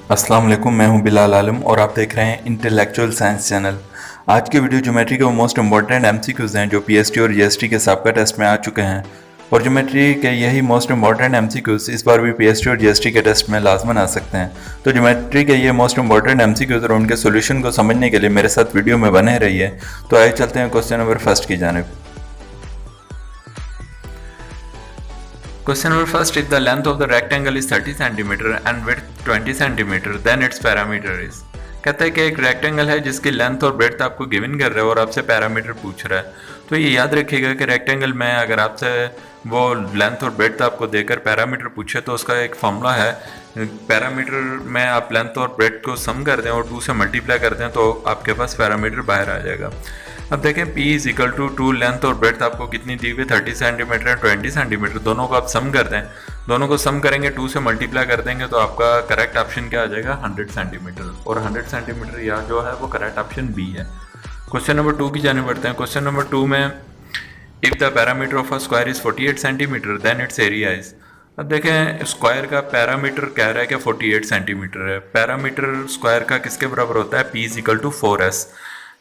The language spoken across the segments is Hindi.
अस्सलाम वालेकुम, मैं हूं बिलाल आलम और आप देख रहे हैं इंटेलेक्चुअल साइंस चैनल। आज की वीडियो ज्योमेट्री के वो मोस्ट इंपॉर्टेंट एमसीक्यूज़ हैं जो पीएसटी और जीएसटी के साबका टेस्ट में आ चुके हैं और ज्योमेट्री के यही मोस्ट इंपॉर्टेंट एमसीक्यूज़ इस बार भी पीएसटी और जीएसटी के टेस्ट में लाजमन आ सकते हैं। तो ज्योमेट्री के ये मोस्ट इंपॉर्टेंट एमसीक्यूज़ और उनके सोल्यूशन को समझने के लिए मेरे साथ वीडियो में बने रहिए। तो आइए चलते हैं क्वेश्चन नंबर फर्स्ट की जानिब। Question number first, if the length of the rectangle is 30 cm and width 20 cm, then its parameter is। कहता है कि एक रेक्टेंगल है जिसकी लेंथ और ब्रेड्थ आपको गिवन कर रहा है और आपसे पैरामीटर पूछ रहा है। तो ये याद रखिएगा कि रेक्टेंगल में अगर आपसे वो लेंथ और ब्रेड्थ आपको देकर पैरामीटर पूछे तो उसका एक फॉर्मूला है। पैरामीटर में आप लेंथ और ब्रेड्थ को सम कर दें और 2 से मल्टीप्लाई कर दें तो आपके पास पैरामीटर बाहर आ जाएगा। अब देखें P is equal to 2 length और ब्रेड्थ आपको कितनी दी हुई, 30 सेंटीमीटर एंड 20 सेंटीमीटर, दोनों को आप सम कर दें। दोनों को सम करेंगे, 2 से मल्टीप्लाई कर देंगे तो आपका करेक्ट ऑप्शन क्या आ जाएगा, 100 सेंटीमीटर। और 100 सेंटीमीटर यहाँ जो है वो करेक्ट ऑप्शन बी है। क्वेश्चन नंबर 2 की जाने बढ़ते हैं। क्वेश्चन नंबर 2 में if the parameter of a square is 48 centimetre then it's area is. अब देखें स्क्वायर का पैरामीटर कह रहा है कि 48 सेंटीमीटर है। पैरामीटर स्क्वायर का किसके बराबर होता है, P is equal to 4s।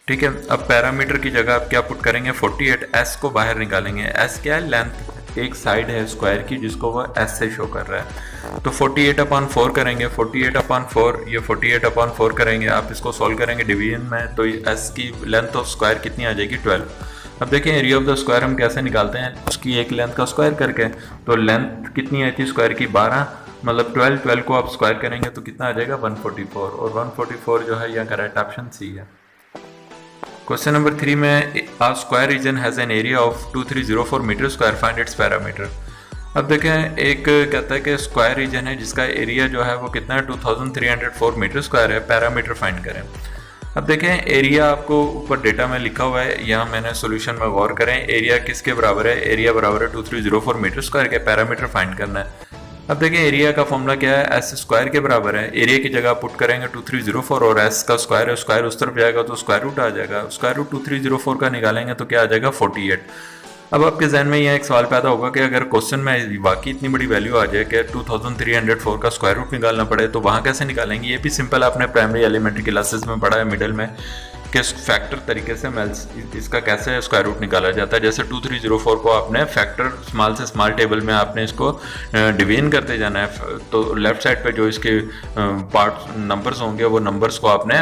ठीक है, अब पैरामीटर की जगह आप क्या पुट करेंगे, 48, s को बाहर निकालेंगे। s क्या है, लेंथ, एक साइड है स्क्वायर की जिसको वो s से शो कर रहा है। तो 48/4 करेंगे, 48/4, ये 48/4 करेंगे। आप इसको सॉल्व करेंगे डिवीजन में तो s की लेंथ ऑफ स्क्वायर कितनी आ जाएगी, 12। अब देखें एरिया ऑफ द स्क्वायर हम कैसे निकालते हैं, उसकी एक लेंथ का स्क्वायर करके। तो लेंथ कितनी आई थी स्क्वायर की, 12, मतलब 12 को आप स्क्वायर करेंगे तो कितना आ जाएगा, 144। और 144 जो है यहाँ करेक्ट ऑप्शन सी है। क्वेश्चन नंबर 3 में a square region has an area of 2304 metre square, find its parameter. अब देखें एक कहता है कि स्क्वायर रीजन है जिसका एरिया जो है वो कितना है, 2304 मीटर स्क्वायर है, पैरामीटर फाइंड करें। अब देखें एरिया आपको ऊपर डेटा में लिखा हुआ है, यहाँ मैंने सोल्यूशन में गौर करें। एरिया किसके बराबर है, एरिया बराबर है 2304 मीटर स्क्वायर के, पैरामीटर फाइंड करना है। अब देखें एरिया का फॉर्मूला क्या है, एस स्क्वायर के बराबर है। एरिया की जगह पुट करेंगे 2304 और एस का स्क्वायर है, स्क्वायर उस तरफ जाएगा तो स्क्वायर रूट आ जाएगा। स्क्वायर रूट 2304 का निकालेंगे तो क्या आ जाएगा, 48। अब आपके जहन में यह एक सवाल पैदा होगा कि अगर क्वेश्चन में वाकई इतनी बड़ी वैल्यू आ जाए कि 2304 का स्क्वायर रूट निकालना पड़े तो वहाँ कैसे निकालेंगे। ये भी सिंपल आपने प्राइमरी एलिमेंट्री क्लासेस में पढ़ा है मिडिल में कि फैक्टर तरीके से इसका कैसे स्क्वायर रूट निकाला जाता है। जैसे 2304 को आपने फैक्टर स्मॉल से स्मॉल टेबल में आपने इसको डिवीजन करते जाना है। तो लेफ्ट साइड पे जो इसके पार्ट नंबर्स होंगे वो नंबर्स को आपने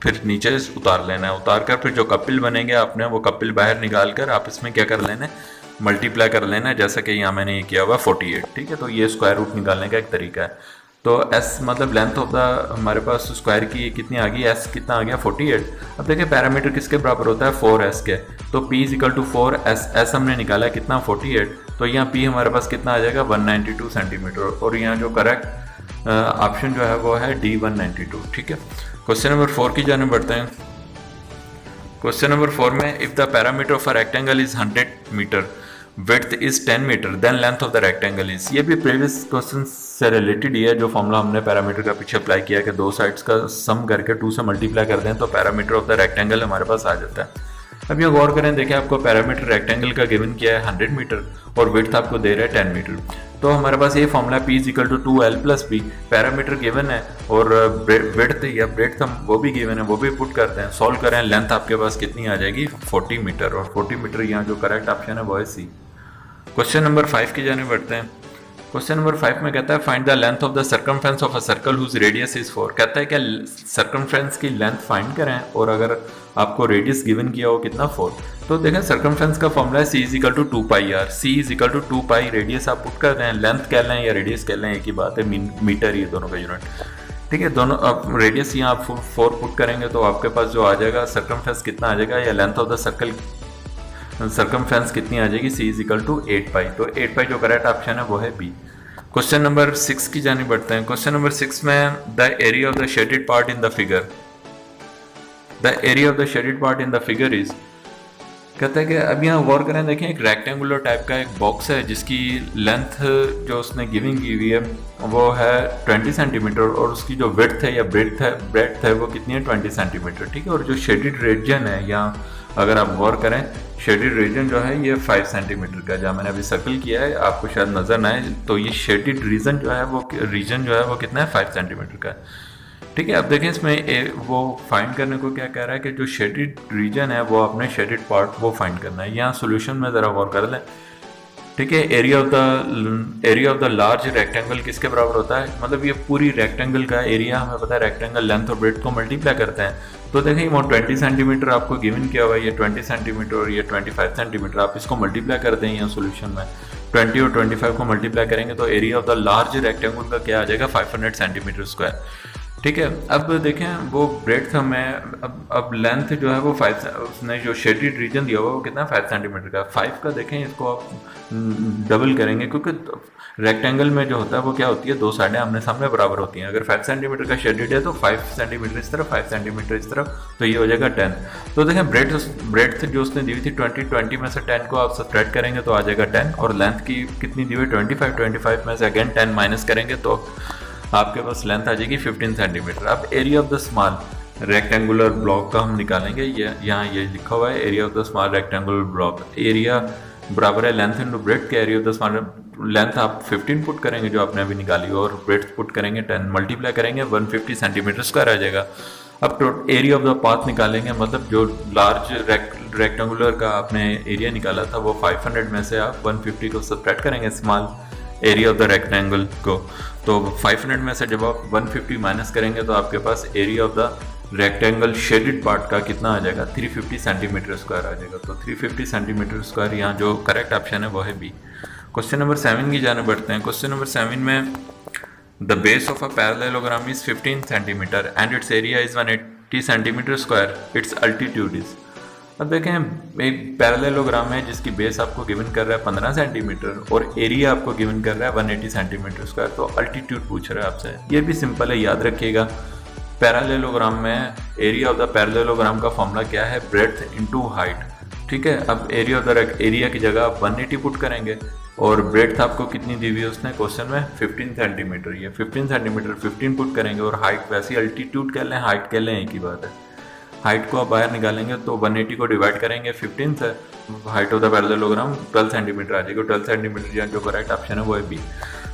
फिर नीचे उतार लेना है। उतार कर फिर जो कपिल बनेंगे आपने वो कपिल बाहर निकाल कर आप इसमें क्या कर लेना है, मल्टीप्लाई कर लेना है, जैसा कि यहाँ मैंने ये किया हुआ 48। ठीक है, तो ये स्क्वायर रूट निकालने का एक तरीका है। तो s मतलब लेंथ ऑफ द हमारे पास स्क्वायर की कितनी आ गई, s कितना आ गया, 48। अब देखिए पैरामीटर किसके बराबर होता है, 4s के। तो p is equal to 4s, s हमने निकाला है कितना, 48। तो यहाँ p हमारे पास कितना आ जाएगा, 192 सेंटीमीटर। और यहाँ जो करेक्ट ऑप्शन जो है वो है D, 192। ठीक है, क्वेश्चन नंबर 4 की जाने बढ़ते हैं। क्वेश्चन नंबर 4 में if the parameter of a rectangle is 100 metre, width is 10 metre, then length of the rectangle is. ये भी प्रीवियस क्वेश्चन से रिलेटेड ही है। जो फॉर्मूला हमने पैरामीटर का पीछे अप्लाई किया कि 2 साइड्स का सम करके 2 से मल्टीप्लाई कर दें तो पैरामीटर ऑफ द रेक्टेंगल हमारे पास आ जाता है। अब ये गौर करें, देखिए आपको पैरामीटर रेक्टेंगल का गिवन किया है 100 मीटर और विड्थ आपको दे रहा है 10 मीटर। तो हमारे पास ये formula P is equal to 2L plus B, parameter given है और विड्थ या ब्रेड्थ हम वो भी गिवन है, वो भी पुट करते हैं, सॉल्व करें। लेंथ आपके पास कितनी आ जाएगी, 40 मीटर। और 40 मीटर यहाँ जो करेक्ट ऑप्शन है वो है C। क्वेश्चन नंबर 5 की जाने बढ़ते हैं। क्वेश्चन नंबर 5 में कहता है find the length of the circumference of a circle whose radius is 4। कहता है कि सर्कमफ्रेंस की लेंथ फाइंड करें और अगर आपको रेडियस गिवन किया हो कितना, 4। तो देखें सर्कमफ्रेंस का फॉर्मूला है C is equal to 2πr। C is equal to 2π, radius आप पुट कर दें, लेंथ कह लें या रेडियस कह लें एक ही बात है, मीटर ही दोनों का यूनिट। ठीक है, दोनों अब रेडियस यहाँ आप 4 पुट करेंगे तो आपके पास जो आ जाएगा सर्कमफ्रेंस कितना आ जाएगा, या length of the circle circumference कितनी आ जाएगी, C इज इक्वल टू 8π। तो 8π जो करेक्ट ऑप्शन है वो है B। क्वेश्चन नंबर 6 की जानी बढ़ते हैं। क्वेश्चन नंबर 6 में the area of the shaded part in the figure, the area of the shaded part in the figure is. कहता है कि अब यहाँ गौर करें, देखें एक रेक्टेंगुलर टाइप का एक बॉक्स है जिसकी लेंथ जो उसने गिविंग की हुई है वो है 20 सेंटीमीटर और उसकी जो विड्थ है या ब्रेड्थ है वो कितनी है, 20 सेंटीमीटर। ठीक है, और जो शेडेड रीजन है यहाँ अगर आप गौर करें, शेडेड रीजन जो है ये 5 सेंटीमीटर का, जहाँ मैंने अभी सर्कल किया है आपको शायद नजर ना आए, तो ये शेडेड रीजन जो है वो कितना है, 5 सेंटीमीटर का है। ठीक है, अब देखें इसमें वो फाइंड करने को क्या कह रहा है कि जो शेडेड रीजन है वो अपने शेडेड पार्ट वो फाइंड करना है। यहाँ सोल्यूशन में ज़रा गौर कर लें। ठीक है, area of the large rectangle किसके बराबर होता है, मतलब ये पूरी रेक्टेंगल का एरिया हमें पता है, रेक्टेंगल लेंथ और ब्रेड्थ को मल्टीप्लाई करते हैं। तो देखें वो 20 सेंटीमीटर आपको गिवन किया हुआ है, ये 20 सेंटीमीटर और ये 25 सेंटीमीटर, आप इसको मल्टीप्लाई कर दें यहाँ सोल्यूशन में। 20 और 25 को मल्टीप्लाई करेंगे तो area of the large rectangle का क्या आ जाएगा, 500 सेंटीमीटर स्क्वायर। ठीक है, अब देखें वो ब्रेड्थ हमें अब लेंथ जो है वो 5, उसने जो शेडेड रीजन दिया हुआ वो कितना 5 सेंटीमीटर का। 5 का देखें इसको आप डबल करेंगे, क्योंकि रेक्टेंगल में जो होता है वो क्या होती है, दो साइडें आमने सामने बराबर होती हैं। अगर 5 सेंटीमीटर का शेडेड है तो 5 सेंटीमीटर इस तरफ, 5 सेंटीमीटर इस तरफ, तो ये हो जाएगा 10। तो देखें ब्रेड्थ जो उसने दी हुई थी 20 में से 10 को आप सब्ट्रैक्ट करेंगे तो आ जाएगा 10, और लेंथ की कितनी दी हुई 25 में से अगेन 10 माइनस करेंगे तो आपके पास लेंथ आ जाएगी 15 सेंटीमीटर। अब area of the small rectangular block का हम निकालेंगे, ये यहाँ ये लिखा हुआ है area of the small rectangular block. Area बराबर है लेंथ इनटू ब्रेड्थ के area of the small. Length आप 15 पुट करेंगे जो आपने अभी निकाली, और ब्रेड्थ पुट करेंगे 10, मल्टीप्लाई करेंगे 150 सेंटीमीटर स्क्वायर आ जाएगा। अब एरिया ऑफ द पाथ निकालेंगे, मतलब जो लार्ज रेक्टेंगुलर का आपने एरिया निकाला था वो 500 में से आप 150 को सब्ट्रैक्ट करेंगे small area of the rectangle को। तो 500 में से जब आप 150 माइनस करेंगे तो आपके पास area of the rectangle shaded part का कितना आ जाएगा, 350 सेंटीमीटर स्क्वायर आ जाएगा। तो 350 सेंटीमीटर स्क्वायर यहाँ जो करेक्ट ऑप्शन है वो है बी। क्वेश्चन नंबर 7 की जाने बढ़ते हैं। क्वेश्चन नंबर 7 में the base of a parallelogram is 15 centimetre and it's area is 180 centimetre square, it's altitude is. अब देखें एक पैरेललोग्राम है जिसकी बेस आपको गिवन कर रहा है 15 सेंटीमीटर और एरिया आपको गिवन कर रहा है 180 सेंटीमीटर स्क्वायर, तो अल्टीट्यूड पूछ रहा है आपसे। ये भी सिंपल है, याद रखिएगा। पैरेललोग्राम में एरिया ऑफ द पैरेललोग्राम का फॉर्मूला क्या है, ब्रेड्थ इनटू हाइट। ठीक है, अब एरिया ऑफ द एरिया की जगह आप 180 पुट करेंगे और ब्रेड्थ आपको कितनी दी हुई है उसने क्वेश्चन में 15 सेंटीमीटर। ये 15 सेंटीमीटर 15 पुट करेंगे और हाइट वैसे अल्टीट्यूड कह लें हाइट कह लें, एक ही बात है। हाइट को आप बाहर निकालेंगे तो 180 को डिवाइड करेंगे 15 से, height of the parallelogram 12 centimetre आ जाएगा। 12 सेंटीमीटर जो करेक्ट ऑप्शन है वो है बी।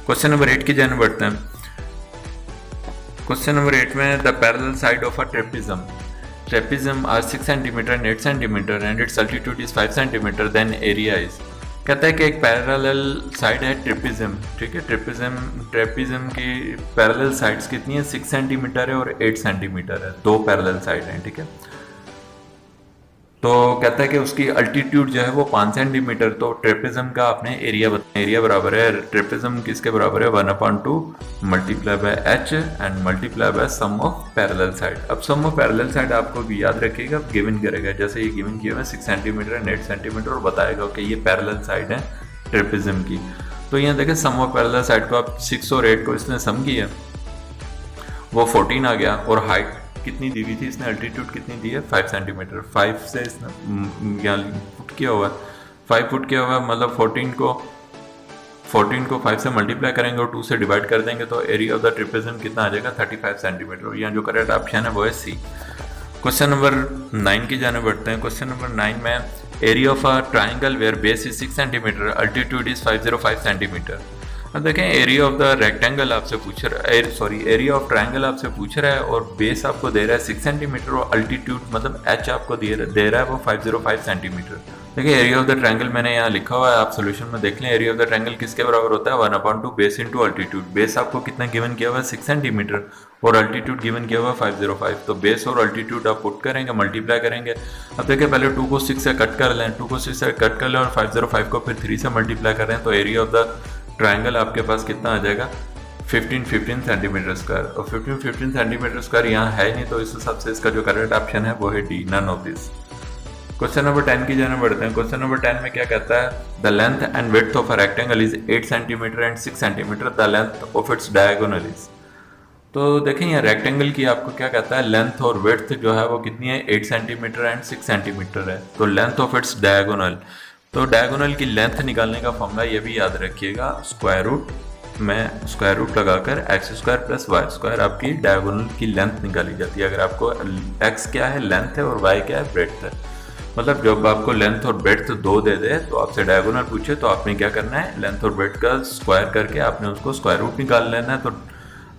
क्वेश्चन नंबर 8 की जाने बढ़ते हैं। क्वेश्चन नंबर 8 में the parallel side of a trapezium are 6 centimetre and 8 centimetre and its altitude is 5 centimetre, then area is. कहता है कि एक पैरेलल साइड है ट्रेपिज्म। ठीक है, ट्रेपिज्म की पैरेलल साइड्स कितनी है, 6 सेंटीमीटर है और 8 सेंटीमीटर है, दो पैरेलल साइड हैं। ठीक है, तो कहता है कि उसकी अल्टीट्यूड जो है वो 5 सेंटीमीटर। तो ट्रेपिज्म का आपने एरिया बराबर है, ट्रेपिज्म किसके बराबर है, 1/2 multiply by H and multiply by sum of parallel side. अब सम ऑफ पैरेलल साइड आपको भी याद रखिएगा, गिवन करेगा, जैसे ये गिवन किया है 6 सेंटीमीटर एंड 8 सेंटीमीटर और बताएगा कि ये पैरेलल साइड है ट्रेपिज्म की। तो यहाँ देखें सम ऑफ पैरेलल साइड को आप 6 और 8 को इसने सम किया, वो 14 आ गया, और हाइट कितनी दी हुई थी इसने, अल्टीट्यूड कितनी दी है 5 सेंटीमीटर। 5 से इसने यहाँ फुट किया हुआ है, 5 फुट किया हुआ है, मतलब 14 को 5 से मल्टीप्लाई करेंगे और 2 से डिवाइड कर देंगे तो एरिया ऑफ द ट्रेपेजियम कितना आ जाएगा 35 सेंटीमीटर। यहाँ जो करेक्ट ऑप्शन है वो है सी। क्वेश्चन नंबर 9 की जाने बढ़ते हैं। क्वेश्चन नंबर 9 में area of a triangle where base is 6 centimetre, altitude is 505 centimetre. अब देखें एरिया ऑफ द रेक्टेंगल आपसे पूछ रहा है, एरिया ऑफ ट्राइंगल आपसे पूछ रहा है और बेस आपको दे रहा है 6 सेंटीमीटर और अल्टीट्यूड मतलब एच आपको दे रहा है वो 505 सेंटीमीटर। देखिए एरिया ऑफ द ट्राइंगल मैंने यहाँ लिखा हुआ है, आप सोल्यूशन में देख लें। एरिया ऑफ द ट्राइंगल किसके बराबर होता है, 1/2 बेस इंटू अल्टीट्यूड। बेस आपको कितना गिवन किया हुआ है 6 सेंटीमीटर और अल्टीट्यूड गिवन किया हुआ है 505। तो बेस और अल्टीट्यूड आप पुट करेंगे, मल्टीप्लाई करेंगे। अब देखिए पहले 2 को 6 से कट कर लें, 2 को 6 से कट कर लें और 505 को फिर 3 से मल्टीप्लाई करें तो एरिया ऑफ द ट्राइंगल आपके पास कितना आ जाएगा 15 सेंटीमीटर स्क्वायर। और 15 सेंटीमीटर स्क्वायर यहाँ है नहीं, तो इस हिसाब से इसका जो करेक्ट ऑप्शन है वो है D, none of this. Question number 10 की जाने बढ़ते हैं। क्वेश्चन नंबर 10 में क्या कहता है, the length and width of a rectangle is 8 centimetre and 6 centimetre, the length of its diagonal is. तो देखें यहाँ रेक्टेंगल की आपको क्या कहता है, लेंथ और विड्थ जो है वो कितनी है 8 सेंटीमीटर एंड 6 सेंटीमीटर है। तो लेंथ ऑफ इट्स डायगोनल, तो डायगोनल की लेंथ निकालने का फॉर्मूला ये भी याद रखिएगा, स्क्वायर रूट में स्क्वायर रूट लगाकर X square plus Y square आपकी डायगोनल की लेंथ निकाली जाती है। अगर आपको एक्स क्या है लेंथ है और वाई क्या है ब्रेड्थ है, मतलब जब आपको लेंथ और ब्रेड्थ 2 दे दे तो आपसे डायगोनल पूछे तो आपने क्या करना है, लेंथ और ब्रेड्थ का स्क्वायर करके आपने उसको स्क्वायर रूट निकाल लेना है। तो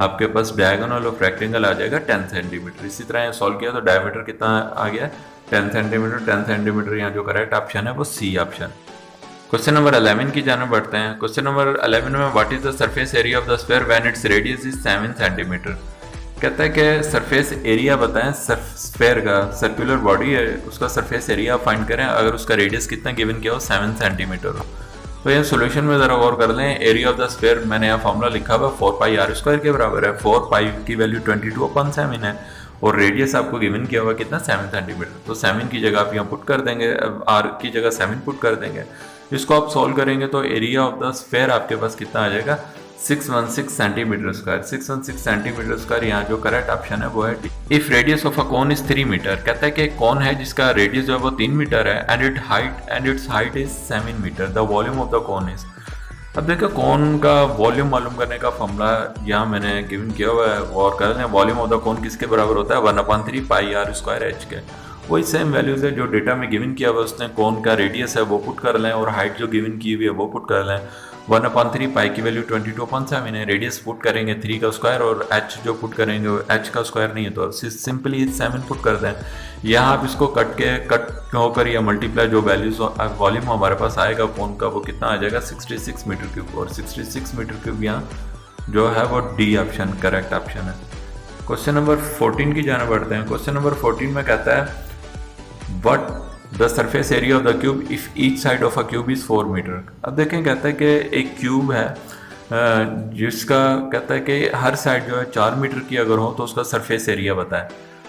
आपके पास डायगोनल ऑफ रेक्टेंगल आ जाएगा 10 सेंटीमीटर। इसी तरह सॉल्व किया तो डायमीटर कितना आ गया 10 सेंटीमीटर। 10 सेंटीमीटर यहाँ जो करेक्ट ऑप्शन है वो सी ऑप्शन। क्वेश्चन नंबर 11 की जाने बढ़ते हैं। क्वेश्चन नंबर 11 में what is the surface area of the sphere when its radius is 7 centimetre. कहता है कि सरफेस एरिया बताएं स्फीयर का, सर्कुलर बॉडी है उसका सरफेस एरिया फाइंड करें अगर उसका रेडियस कितना गिवन किया हो 7 सेंटीमीटर हो। तो ये सोल्यूशन में ज़रा गौर कर लें। एरिया ऑफ द स्फीयर मैंने यहाँ फॉर्मूला लिखा हुआ 4 पाई आर स्क्वायर के बराबर है। 4 पाई की वैल्यू 22/7 है और रेडियस आपको गिवन किया हुआ कितना 7 सेंटीमीटर। तो 7 की जगह आप यहाँ पुट कर देंगे, आर की जगह 7 पुट कर देंगे। इसको आप सॉल्व करेंगे तो एरिया ऑफ द स्फीयर आपके पास कितना आ जाएगा 616 सेंटीमीटर स्क्वायर। 616 सेंटीमीटर स्क्वायर यहाँ जो करेक्ट ऑप्शन है वो है D. If radius of a cone is 3 metre, कहता है कि कौन है जिसका रेडियस जो है वो 3 मीटर है and its height is 7 metre, the volume of the cone is. अब देखो कौन का वॉल्यूम मालूम करने का फॉर्मूला यहाँ मैंने गिवन किया हुआ है और कर लें। वॉल्यूम ऑफ द कोन किसके बराबर होता है 1/3 पाई आर स्क्वायर एच के। वही सेम वैल्यूज है जो डेटा में गिवन किया हुआ है उसने कोन का रेडियस है वो पुट कर लें और हाइट जो गिवन की हुई है वो पुट कर लें। 1/3 पाई की वैल्यू 22/7 है, रेडियस पुट करेंगे 3 का स्क्वायर और एच जो पुट करेंगे एच का स्क्वायर नहीं है तो सिंपली 7 पुट कर दें। यहाँ आप इसको कट होकर या मल्टीप्लाई जो वैल्यूज वॉल्यूम हमारे पास आएगा कोन का वो कितना आ जाएगा 66 मीटर क्यूब और 66 मीटर क्यूब यहाँ जो है वो डी ऑप्शन करेक्ट ऑप्शन है। क्वेश्चन नंबर 14 की जाने बढ़ते हैं। क्वेश्चन नंबर 14 में कहता है what the surface area of the cube if each side of a cube is 4 metre. अब देखें कहता है कि एक क्यूब है जिसका कहता है कि हर साइड जो है 4 मीटर की अगर हो तो उसका सरफेस एरिया बताए।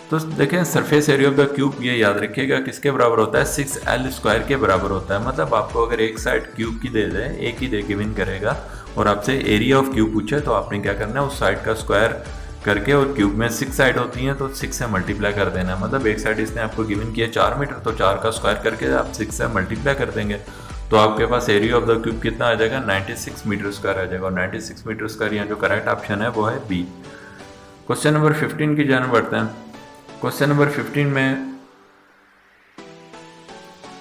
तो देखें surface area of the cube ये याद रखिएगा किसके बराबर होता है 6L स्क्वायर के बराबर होता है। मतलब आपको अगर एक साइड क्यूब की दे दे एक ही दे गिवन करेगा और आपसे एरिया ऑफ क्यूब पूछे तो आपने क्या करना है उस साइड का स्क्वायर करके और क्यूब में 6 साइड होती हैं तो 6 से मल्टीप्लाई कर देना है। मतलब एक साइड इसने आपको गिवन किया 4 मीटर तो 4 का स्क्वायर करके आप 6 से मल्टीप्लाई कर देंगे तो आपके पास एरिया ऑफ द क्यूब कितना आ जाएगा 96 मीटर स्क्वायर आ जाएगा और 96 मीटर स्क्वायर यहाँ जो करेक्ट ऑप्शन है वो है बी। क्वेश्चन नंबर 15 की जाने बढ़ते हैं। क्वेश्चन नंबर 15 में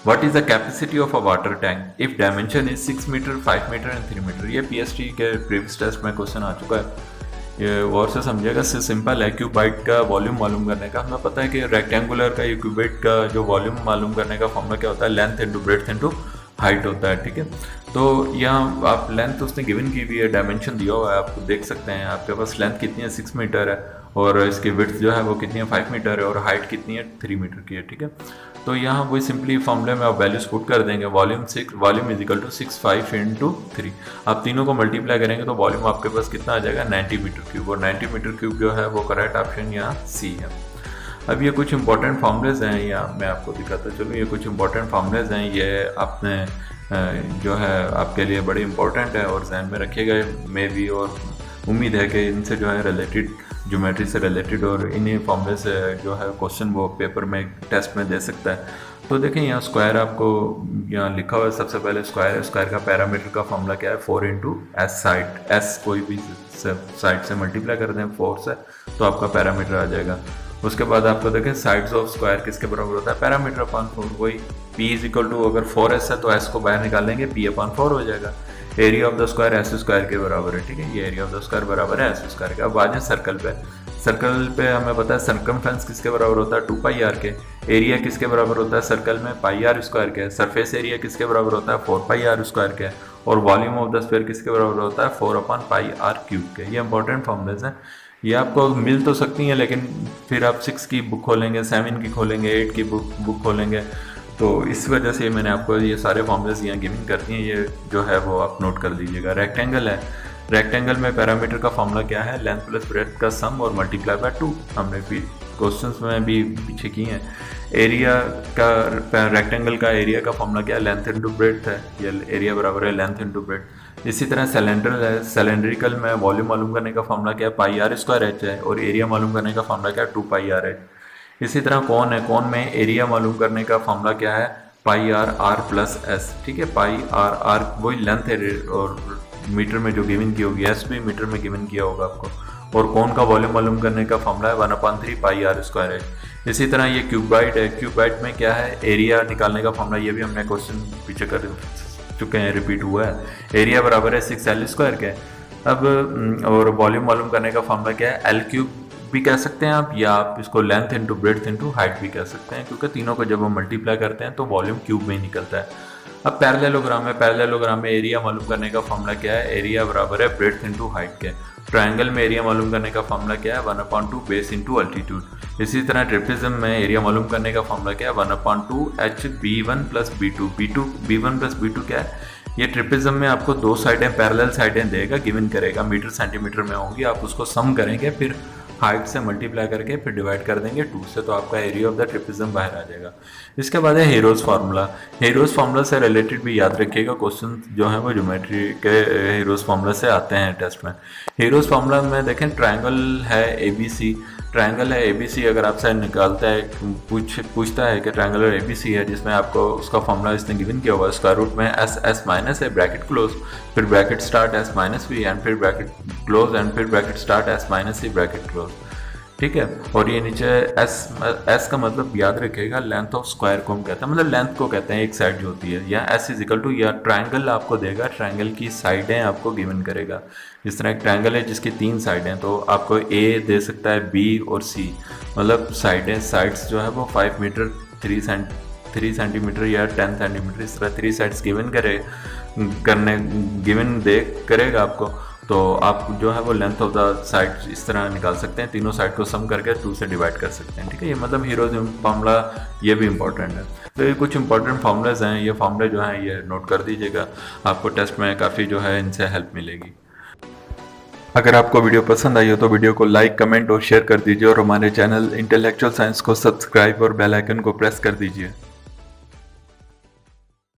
what is the capacity of a water tank if dimension is 6 metre 5 metre and 3 metre. ये पीएचडी के प्रीवियस टेस्ट में क्वेश्चन आ चुका है। ये गौर से समझिएगा, सिंपल है। क्यूबाइट का वॉल्यूम मालूम करने का हमें पता है कि रेक्टेंगुलर का ये क्यूबाइट का जो वॉल्यूम मालूम करने का फॉर्मूला क्या होता है length into breadth into height होता है। ठीक है, तो यहाँ आप लेंथ उसने गिवन की हुई है, डायमेंशन दिया हुआ है, आप देख सकते हैं आपके पास लेंथ कितनी है 6 मीटर है और इसकी विड्थ जो है वो कितनी है 5 मीटर है और हाइट कितनी है 3 मीटर की है। ठीक है, तो यहाँ वही सिंपली फॉर्मूले में आप वैल्यूज पुट कर देंगे। Volume is equal to 6/5 × 3। आप तीनों को मल्टीप्लाई करेंगे तो वॉल्यूम आपके पास कितना आ जाएगा 90 मीटर क्यूब और 90 मीटर क्यूब जो है वो करेक्ट ऑप्शन यहाँ सी है। अब ये कुछ इंपॉर्टेंट फॉर्मूलेज हैं, या मैं आपको दिखाता चलूँ। ये कुछ इंपॉर्टेंट फॉर्मूलेज हैं, ये आपने जो है आपके लिए बड़े इंपॉर्टेंट है और जहन में रखिएगा मे भी, और उम्मीद है कि इनसे जो है रिलेटेड ज्योमेट्री से रिलेटेड और इन्हीं फॉर्मूले से जो है क्वेश्चन वो पेपर में टेस्ट में दे सकता है। तो देखें यहाँ स्क्वायर आपको यहाँ लिखा हुआ है, सबसे पहले स्क्वायर है। स्क्वायर का पैरामीटर का फॉर्मूला क्या है 4 × S साइड, S कोई भी साइड से मल्टीप्लाई कर दें 4 से तो आपका पैरामीटर आ जाएगा। उसके बाद आपको देखें साइड्स ऑफ स्क्वायर किसके बराबर होता है पैरामीटर अपॉन 4। वही P इज इक्वल टू अगर 4S है तो S को बाहर निकालेंगे P/4 हो जाएगा। Area of the square S square के बराबर है। ठीक है, ये एरिया ऑफ द स्क्वायर बराबर है S स्क्वायर का। अब आ जाए सर्कल पे। सर्कल पे हमें पता है सर्कमफ्रेंस किसके बराबर होता है 2πr के। एरिया किसके बराबर होता है सर्कल में πr स्क्वायर के। सरफेस एरिया किसके बराबर होता है 4πr स्क्वायर के और वॉल्यूम ऑफ द स्फीयर किसके बराबर होता है 4/πr क्यूब के। ये इंपॉर्टेंट फॉर्मूलेज हैं, ये आपको मिल तो सकती हैं लेकिन फिर आप 6 की बुक खोलेंगे, 7 की खोलेंगे, 8 की बुक खोलेंगे, तो इस वजह से मैंने आपको ये सारे फॉर्मूलेज यहाँ गिवन कर दिए। ये जो है वो आप नोट कर लीजिएगा। रेक्टेंगल है, रेक्टेंगल में पैरामीटर का फॉर्मूला क्या है लेंथ प्लस ब्रेड्थ का सम और मल्टीप्लाई बाय 2। हमने भी क्वेश्चंस में भी पीछे किए हैं। एरिया का रेक्टेंगल का एरिया का फॉर्मूला क्या है लेंथ इंटू ब्रेड्थ है, ये एरिया बराबर है लेंथ इंटू ब्रेड्थ। इसी तरह सिलेंडर है, सिलेंड्रिकल में वॉल्यूम मालूम करने का फॉर्मूला क्या है πr² है और एरिया मालूम करने का फॉर्मूला क्या है 2πr है। इसी तरह कौन है, कौन में एरिया मालूम करने का फॉर्मूला क्या है πr/s। ठीक है, πr वही लेंथ है और मीटर में जो गिवन की होगी, एस भी मीटर में गिवन किया होगा आपको। और कौन का वॉल्यूम मालूम करने का फॉर्मूला है 1/3 πr² है। इसी तरह ये क्यूबाइट है, क्यूबाइट में क्या है एरिया निकालने का फॉर्मूला, ये भी हमने क्वेश्चन पीछे कर चुके हैं, रिपीट हुआ है। एरिया बराबर है 6L² के। अब और वॉल्यूम मालूम करने का फॉर्मूला क्या है, एल क्यूब भी कह सकते हैं आप, या आप इसको length into breadth into height भी कह सकते हैं, क्योंकि तीनों को जब हम मल्टीप्लाई करते हैं तो वॉल्यूम क्यूब में ही निकलता है। अब पैरेललोग्राम है, पैरेललोग्राम में एरिया मालूम करने का फॉर्मूला क्या है, एरिया बराबर है ब्रेड्थ इंटू हाइट के। ट्रायंगल में एरिया मालूम करने का फॉर्मूला क्या है, 1/2 बेस इंटू अल्टीट्यूड। इसी तरह ट्रिप्लिज्म में एरिया मालूम करने का फॉर्मूला क्या है, 1/2 H B1 plus बी2। B1 plus बी2 क्या है, ये ट्रिप्लिज्म में आपको दो साइडें पैरेलल साइडें देगा, गिवन करेगा, मीटर सेंटीमीटर में होंगी, आप उसको सम करेंगे, फिर हाइट से मल्टीप्लाई करके फिर डिवाइड कर देंगे 2 से, तो आपका एरिया ऑफ द ट्रिप्लिज्म बाहर आ जाएगा। इसके बाद है हेरोज फार्मूला। हेरोज फार्मूला से रिलेटेड भी याद रखिएगा, क्वेश्चन जो है वो ज्योमेट्री के हेरोज फार्मूला से आते हैं टेस्ट में। हेरोज फार्मूला में देखें, ट्रायंगल है ABC, ट्रायंगल है ABC, अगर आपसे निकालता है पूछता है कि ट्रायंगल ABC है, जिसमें आपको उसका फॉर्मूला इसने गिवन किया हुआ है, स्क्वायर रूट में S माइनस है, ब्रैकेट क्लोज, फिर bracket start S minus B and फिर ब्रैकेट क्लोज एंड फिर bracket start S minus C bracket close, ठीक है। और ये नीचे S का मतलब याद रखिएगा लेंथ ऑफ स्क्वायर को हम कहते हैं, मतलब लेंथ को कहते हैं एक साइड जो होती है, या S इजिकल टू, या ट्रायंगल आपको देगा, ट्रायंगल की साइडें आपको गिवन करेगा। जिस तरह एक ट्रायंगल है जिसकी 3 साइडें, तो आपको A दे सकता है, B और C, मतलब साइड्स जो है वो 5 मीटर 3 सेंटीमीटर या 10 सेंटीमीटर, इस तरह 3 साइड्स गिवन करेगा आपको, तो आप जो है वो लेंथ ऑफ द साइड इस तरह निकाल सकते हैं, तीनों साइड को सम करके 2 से डिवाइड कर सकते हैं, ठीक है। ये मतलब हीरोज फार्मूला ये भी इंपॉर्टेंट है। तो ये कुछ इंपॉर्टेंट फार्मूलाज हैं, ये फार्मूले जो हैं ये नोट कर दीजिएगा, आपको टेस्ट में काफ़ी जो है इनसे हेल्प मिलेगी। अगर आपको वीडियो पसंद आई हो तो वीडियो को लाइक, कमेंट और शेयर कर दीजिए, और हमारे चैनल इंटेलेक्चुअल साइंस को सब्सक्राइब और बेल आइकन को प्रेस कर दीजिए।